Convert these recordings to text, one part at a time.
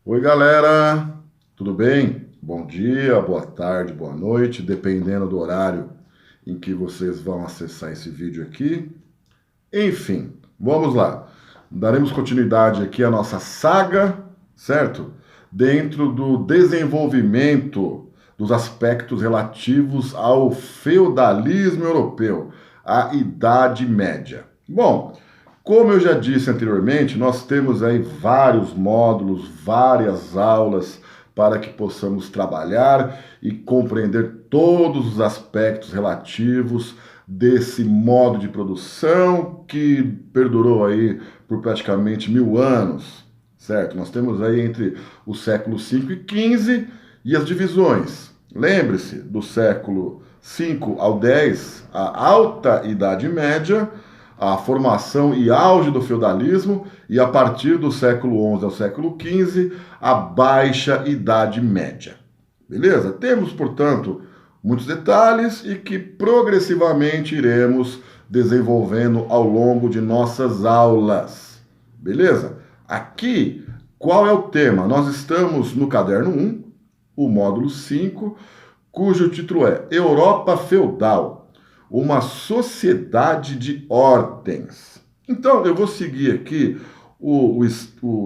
Oi, galera, tudo bem? Bom dia, boa tarde, boa noite, dependendo do horário em que vocês vão acessar esse vídeo aqui. Enfim, vamos lá. Daremos continuidade aqui à nossa saga, certo? Dentro do desenvolvimento dos aspectos relativos ao feudalismo europeu, a Idade Média. Bom, como eu já disse anteriormente, nós temos aí vários módulos, várias aulas para que possamos trabalhar e compreender todos os aspectos relativos desse modo de produção que perdurou aí por praticamente 1000 anos, certo? Nós temos aí entre o século V e XV e as divisões. Lembre-se, do século V ao X, a Alta Idade Média, a formação e auge do feudalismo, e a partir do século XI ao século XV, a Baixa Idade Média. Beleza? Temos, portanto, muitos detalhes e que progressivamente iremos desenvolvendo ao longo de nossas aulas. Beleza? Aqui, qual é o tema? Nós estamos no caderno 1, o módulo 5, cujo título é Europa Feudal, uma sociedade de ordens. Então, eu vou seguir aqui o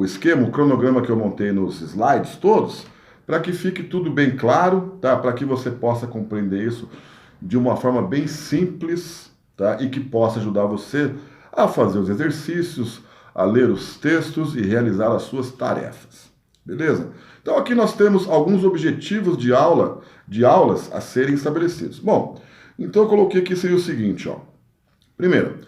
esquema, o cronograma que eu montei nos slides todos, para que fique tudo bem claro, tá? Para que você possa compreender isso de uma forma bem simples, tá? E que possa ajudar você a fazer os exercícios, a ler os textos e realizar as suas tarefas. Beleza? Então aqui nós temos alguns objetivos de aulas a serem estabelecidos. Bom, então eu coloquei aqui seria o seguinte, ó. Primeiro,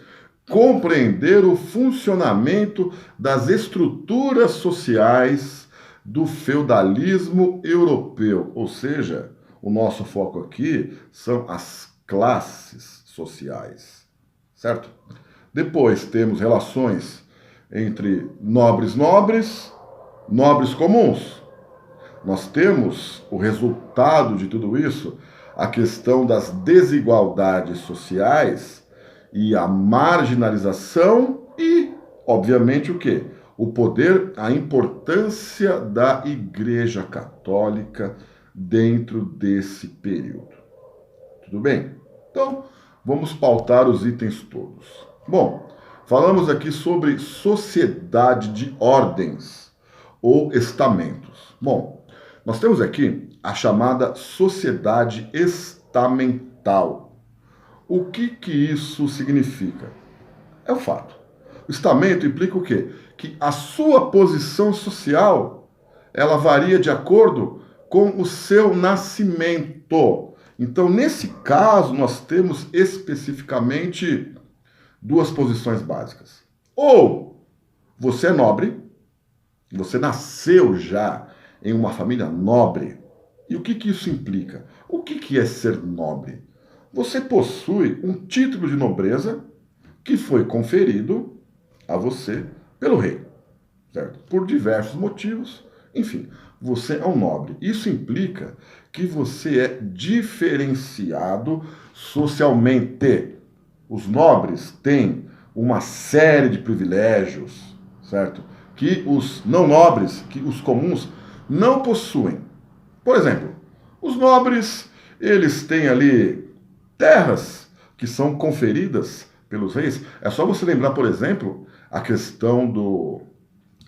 compreender o funcionamento das estruturas sociais do feudalismo europeu, ou seja, o nosso foco aqui são as classes sociais, certo? Depois temos relações entre nobres, nobres comuns. Nós temos o resultado de tudo isso, a questão das desigualdades sociais e a marginalização e, obviamente, o quê? O poder, a importância da Igreja Católica dentro desse período. Tudo bem? Então, vamos pautar os itens todos. Bom, falamos aqui sobre sociedade de ordens ou estamentos. Bom, nós temos aqui a chamada sociedade estamental. O que isso significa? É o fato. O estamento implica o quê? Que a sua posição social, ela varia de acordo com o seu nascimento. Então, nesse caso, nós temos especificamente duas posições básicas. Ou você é nobre, você nasceu já em uma família nobre. E o que isso implica? O que é ser nobre? Você possui um título de nobreza que foi conferido a você pelo rei, certo? Por diversos motivos. Enfim, você é um nobre. Isso implica que você é diferenciado socialmente. Os nobres têm uma série de privilégios, certo? Que os não nobres, que os comuns, não possuem. Por exemplo, os nobres, eles têm ali terras que são conferidas pelos reis. É só você lembrar, por exemplo, a questão do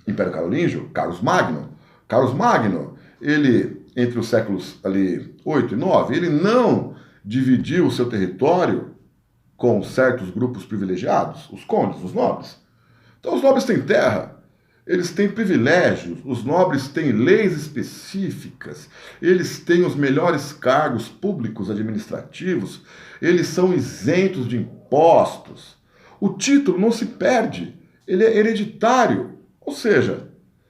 Império Carolíngio, Carlos Magno. Carlos Magno, ele, entre os séculos ali 8 e 9, ele não dividiu o seu território com certos grupos privilegiados, os condes, os nobres. Então os nobres têm terra, eles têm privilégios, os nobres têm leis específicas, eles têm os melhores cargos públicos administrativos, eles são isentos de impostos. O título não se perde, ele é hereditário. Ou seja,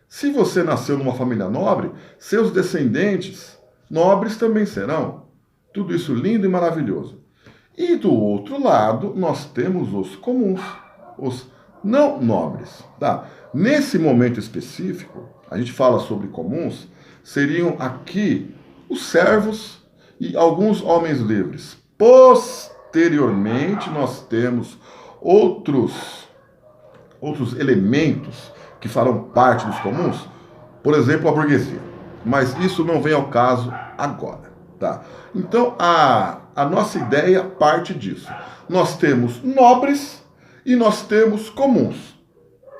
se você nasceu numa família nobre, seus descendentes nobres também serão. Tudo isso lindo e maravilhoso. E do outro lado, nós temos os comuns, os não nobres, tá? Nesse momento específico, a gente fala sobre comuns, seriam aqui os servos e alguns homens livres. Posteriormente, nós temos outros elementos que farão parte dos comuns, por exemplo, a burguesia. Mas isso não vem ao caso agora, tá? Então, a nossa ideia parte disso. Nós temos nobres e nós temos comuns,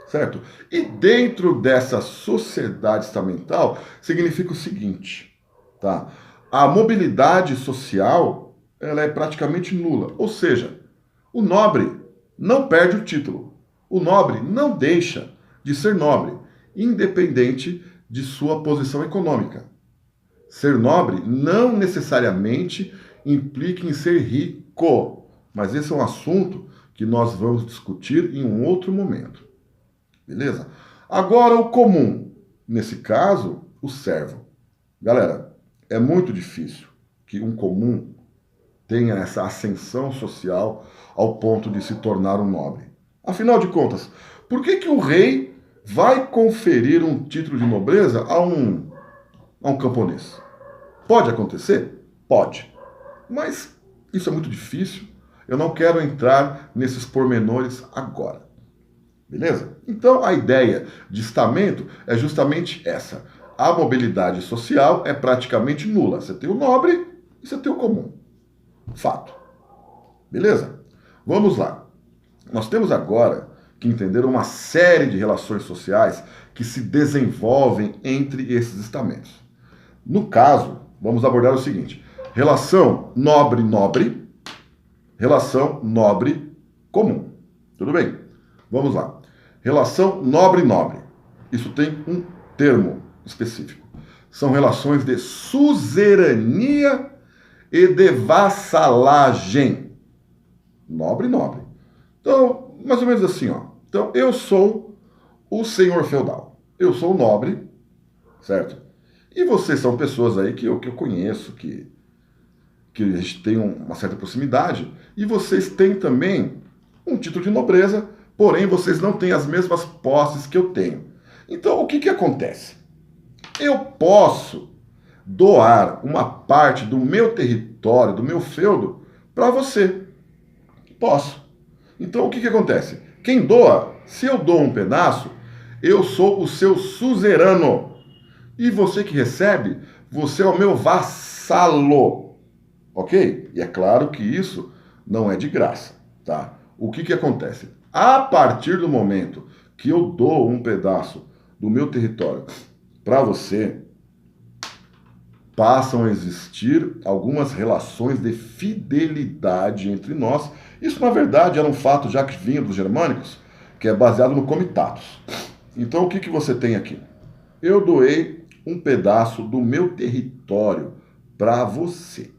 certo? E dentro dessa sociedade estamental, significa o seguinte, tá? A mobilidade social, ela é praticamente nula. Ou seja, o nobre não perde o título. O nobre não deixa de ser nobre, independente de sua posição econômica. Ser nobre não necessariamente implica em ser rico, mas esse é um assunto que nós vamos discutir em um outro momento. Beleza? Agora o comum, nesse caso, o servo. Galera, é muito difícil que um comum tenha essa ascensão social ao ponto de se tornar um nobre. Afinal de contas, por que o rei vai conferir um título de nobreza a um camponês? Pode acontecer? Pode. Mas isso é muito difícil. Eu não quero entrar nesses pormenores agora. Beleza? Então, a ideia de estamento é justamente essa. A mobilidade social é praticamente nula. Você tem o nobre e você tem o comum. Fato. Beleza? Vamos lá. Nós temos agora que entender uma série de relações sociais que se desenvolvem entre esses estamentos. No caso, vamos abordar o seguinte: relação nobre-nobre, relação nobre-comum. Tudo bem? Vamos lá. Relação nobre-nobre. Isso tem um termo específico. São relações de suzerania e de vassalagem. Nobre-nobre. Então, mais ou menos assim, ó. Então, eu sou o senhor feudal. Eu sou o nobre, certo? E vocês são pessoas aí que eu conheço, que a gente tem uma certa proximidade. E vocês têm também um título de nobreza, porém vocês não têm as mesmas posses que eu tenho. Então, o que acontece? Eu posso doar uma parte do meu território, do meu feudo, para você. Posso. Então, o que acontece? Quem doa, se eu dou um pedaço, eu sou o seu suzerano. E você que recebe, você é o meu vassalo. Ok? E é claro que isso não é de graça, tá? O que acontece? A partir do momento que eu dou um pedaço do meu território para você, passam a existir algumas relações de fidelidade entre nós. Isso, na verdade, era um fato já que vinha dos germânicos, que é baseado no comitatus. Então, o que você tem aqui? Eu doei um pedaço do meu território para você.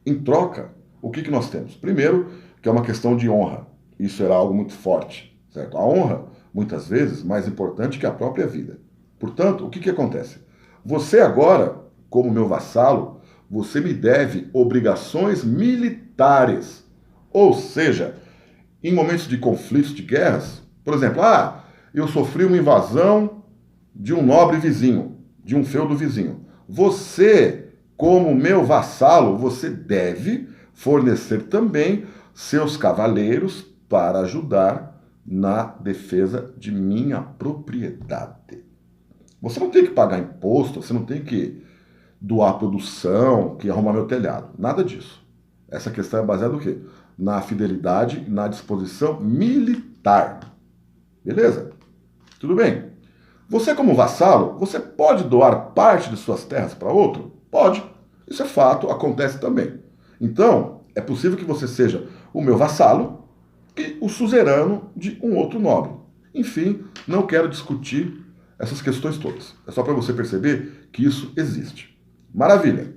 Em troca, o que nós temos? Primeiro, que é uma questão de honra. Isso era algo muito forte, certo? A honra, muitas vezes, mais importante que a própria vida. Portanto, o que acontece? Você agora, como meu vassalo, você me deve obrigações militares. Ou seja, em momentos de conflitos, de guerras, por exemplo, eu sofri uma invasão de um nobre vizinho, de um feudo vizinho. Você, como meu vassalo, você deve fornecer também seus cavaleiros para ajudar na defesa de minha propriedade. Você não tem que pagar imposto, você não tem que doar produção, que arrumar meu telhado. Nada disso. Essa questão é baseada no quê? Na fidelidade e na disposição militar. Beleza? Tudo bem. Você, como vassalo, você pode doar parte de suas terras para outro? Pode. Isso é fato, acontece também. Então, é possível que você seja o meu vassalo e o suzerano de um outro nobre. Enfim, não quero discutir essas questões todas. É só para você perceber que isso existe. Maravilha.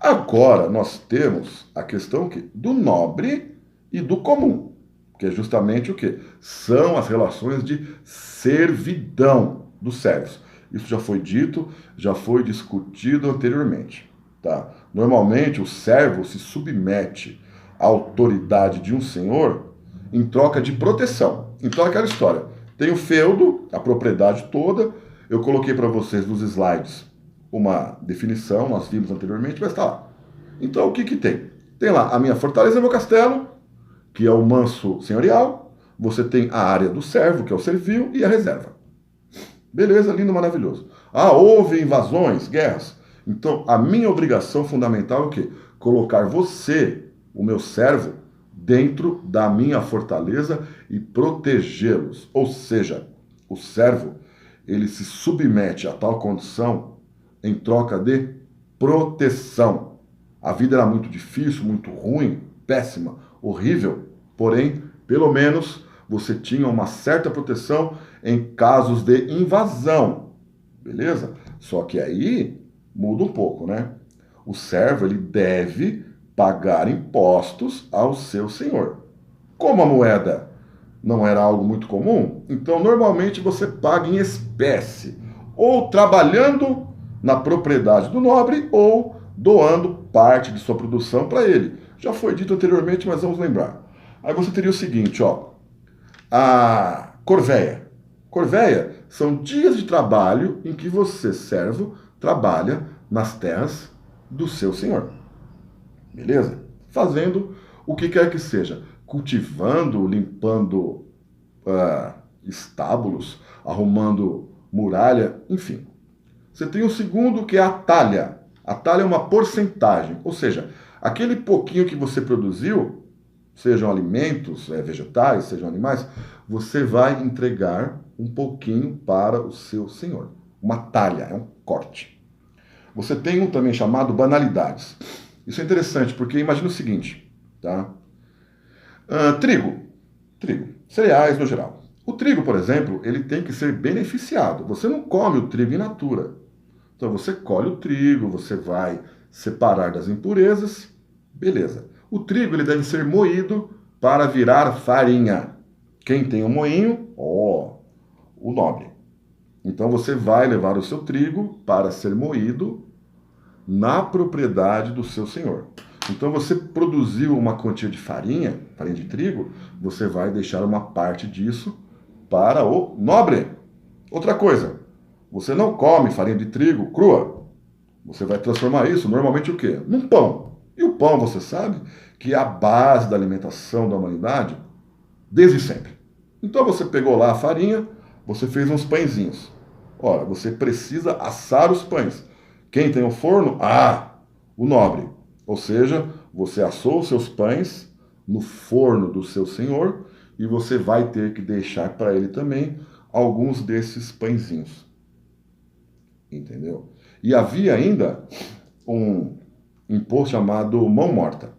Agora nós temos a questão do nobre e do comum, que é justamente o quê? São as relações de servidão dos servos. Isso já foi dito, já foi discutido anteriormente. Tá? Normalmente o servo se submete à autoridade de um senhor em troca de proteção. Então aquela história, tem o feudo, a propriedade toda, eu coloquei para vocês nos slides uma definição, nós vimos anteriormente, mas está lá. Então o que tem? Tem lá a minha fortaleza, meu castelo, que é o manso senhorial, você tem a área do servo, que é o servil, e a reserva. Beleza, lindo, maravilhoso. Ah, houve invasões, guerras. Então, a minha obrigação fundamental é o quê? Colocar você, o meu servo, dentro da minha fortaleza e protegê-los. Ou seja, o servo, ele se submete a tal condição em troca de proteção. A vida era muito difícil, muito ruim, péssima, horrível, porém, pelo menos você tinha uma certa proteção em casos de invasão, beleza? Só que aí muda um pouco, né? O servo, ele deve pagar impostos ao seu senhor. Como a moeda não era algo muito comum, então normalmente você paga em espécie, ou trabalhando na propriedade do nobre, ou doando parte de sua produção para ele. Já foi dito anteriormente, mas vamos lembrar. Aí você teria o seguinte, ó, a corvéia. Corvéia são dias de trabalho em que você, servo, trabalha nas terras do seu senhor. Beleza? Fazendo o que quer que seja. Cultivando, limpando estábulos, arrumando muralha, enfim. Você tem o segundo, que é a talha. A talha é uma porcentagem, ou seja, aquele pouquinho que você produziu, sejam alimentos, vegetais, sejam animais, você vai entregar um pouquinho para o seu senhor. Uma talha, é um corte. Você tem um também chamado banalidades. Isso é interessante, porque imagina o seguinte, tá? Trigo, cereais no geral. O trigo, por exemplo, ele tem que ser beneficiado. Você não come o trigo in natura. Então você colhe o trigo, você vai separar das impurezas, beleza. O trigo ele deve ser moído para virar farinha. Quem tem um moinho? O nobre. Então você vai levar o seu trigo para ser moído na propriedade do seu senhor. Então você produziu uma quantia de farinha de trigo, você vai deixar uma parte disso para o nobre. Outra coisa, você não come farinha de trigo crua. Você vai transformar isso normalmente o quê? Num pão. E o pão, você sabe, que é a base da alimentação da humanidade desde sempre. Então você pegou lá a farinha, você fez uns pãezinhos. Ora, você precisa assar os pães. Quem tem o forno? O nobre. Ou seja, você assou os seus pães no forno do seu senhor e você vai ter que deixar para ele também alguns desses pãezinhos. Entendeu? E havia ainda um imposto chamado mão morta.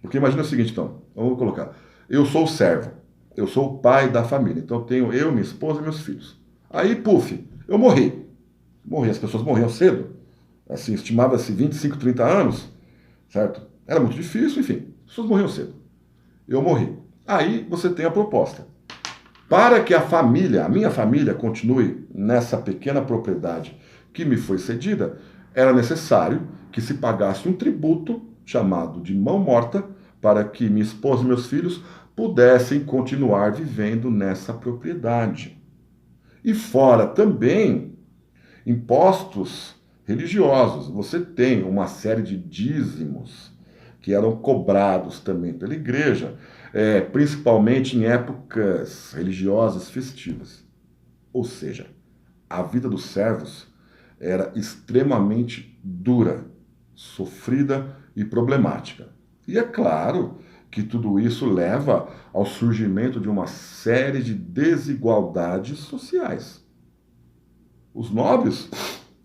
Porque imagina o seguinte, então, vamos colocar, eu sou o servo, eu sou o pai da família, então tenho eu, minha esposa e meus filhos. Aí, puf, eu morri, as pessoas morriam cedo, assim, estimava-se 25, 30 anos, certo? Era muito difícil, enfim, as pessoas morriam cedo. Eu morri. Aí você tem a proposta. Para que a minha família, continue nessa pequena propriedade que me foi cedida, era necessário que se pagasse um tributo chamado de mão morta para que minha esposa e meus filhos pudessem continuar vivendo nessa propriedade. E fora também impostos religiosos. Você tem uma série de dízimos que eram cobrados também pela igreja, principalmente em épocas religiosas festivas. Ou seja, a vida dos servos era extremamente dura, sofrida e problemática. E é claro que tudo isso leva ao surgimento de uma série de desigualdades sociais. Os nobres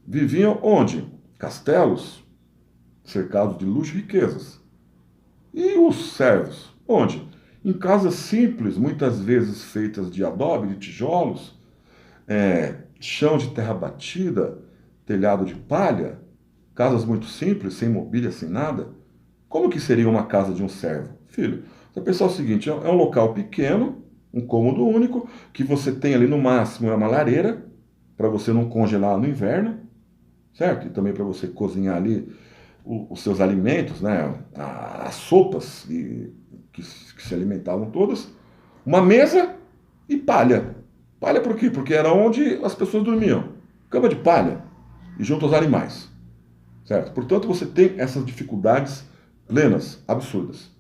viviam onde? Castelos, cercados de luxo e riquezas. E os servos? Onde? Em casas simples, muitas vezes feitas de adobe, de tijolos, chão de terra batida, telhado de palha, casas muito simples, sem mobília, sem nada. Como que seria uma casa de um servo? Filho, você pensar o seguinte, é um local pequeno, um cômodo único, que você tem ali no máximo uma lareira, para você não congelar no inverno, certo? E também para você cozinhar ali os seus alimentos, né? As sopas que se alimentavam todas. Uma mesa e palha. Palha por quê? Porque era onde as pessoas dormiam. Cama de palha e junto aos animais, certo? Portanto, você tem essas dificuldades plenas, absurdas.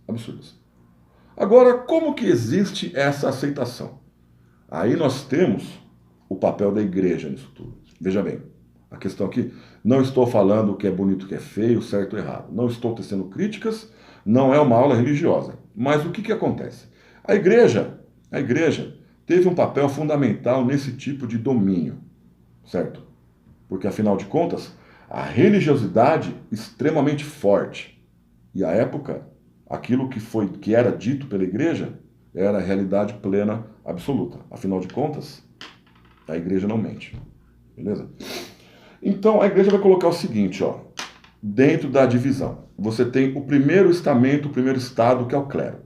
Agora, como que existe essa aceitação? Aí nós temos o papel da igreja nisso tudo? Veja bem, a questão aqui, não estou falando o que é bonito, o que é feio, certo ou errado. Não estou tecendo críticas, não é uma aula religiosa. Mas o que acontece? A igreja teve um papel fundamental nesse tipo de domínio, certo? Porque, afinal de contas, a religiosidade extremamente forte. E à época, aquilo que era dito pela igreja era a realidade plena, absoluta. Afinal de contas, a igreja não mente. Beleza? Então, a igreja vai colocar o seguinte, ó, dentro da divisão. Você tem o primeiro estamento, o primeiro estado, que é o clero,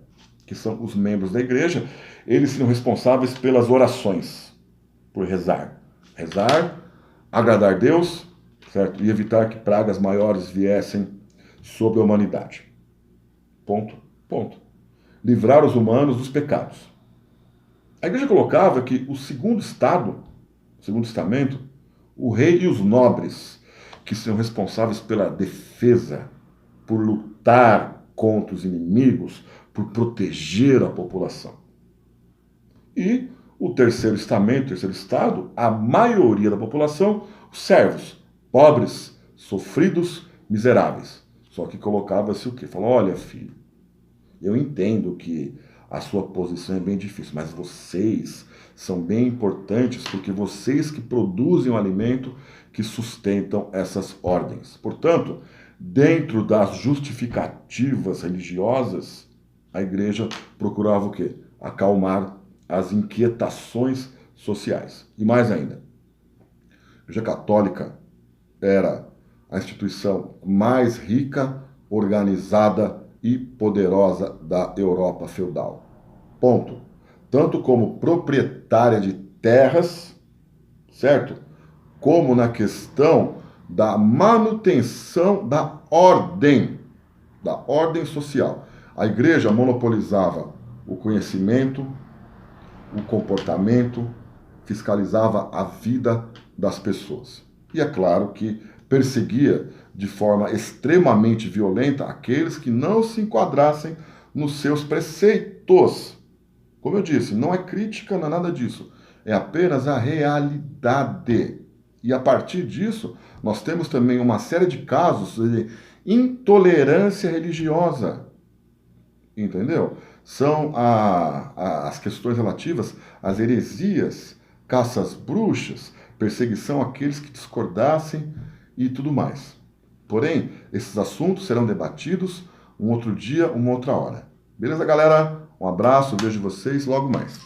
que são os membros da igreja. Eles são responsáveis pelas orações, por rezar. Rezar, agradar Deus, certo? E evitar que pragas maiores viessem sobre a humanidade. Ponto. Ponto. Livrar os humanos dos pecados. A igreja colocava que o segundo estado, o segundo estamento, o rei e os nobres, que são responsáveis pela defesa, por lutar contra os inimigos, por proteger a população. E o terceiro estamento, o terceiro estado, a maioria da população, os servos, pobres, sofridos, miseráveis. Só que colocava-se o quê? Falou, olha, filho, eu entendo que a sua posição é bem difícil, mas vocês são bem importantes porque vocês que produzem o alimento que sustentam essas ordens. Portanto, dentro das justificativas religiosas, a igreja procurava o quê? Acalmar as inquietações sociais. E mais ainda, a Igreja Católica era a instituição mais rica, organizada e poderosa da Europa feudal. Ponto. Tanto como proprietária de terras, certo? Como na questão da manutenção da ordem social. A igreja monopolizava o conhecimento, o comportamento, fiscalizava a vida das pessoas. E é claro que perseguia de forma extremamente violenta aqueles que não se enquadrassem nos seus preceitos. Como eu disse, não é crítica, não é nada disso. É apenas a realidade. E a partir disso, nós temos também uma série de casos de intolerância religiosa. Entendeu? São as questões relativas às heresias, caças bruxas, perseguição àqueles que discordassem e tudo mais. Porém, esses assuntos serão debatidos um outro dia, uma outra hora. Beleza, galera? Um abraço, vejo vocês logo mais.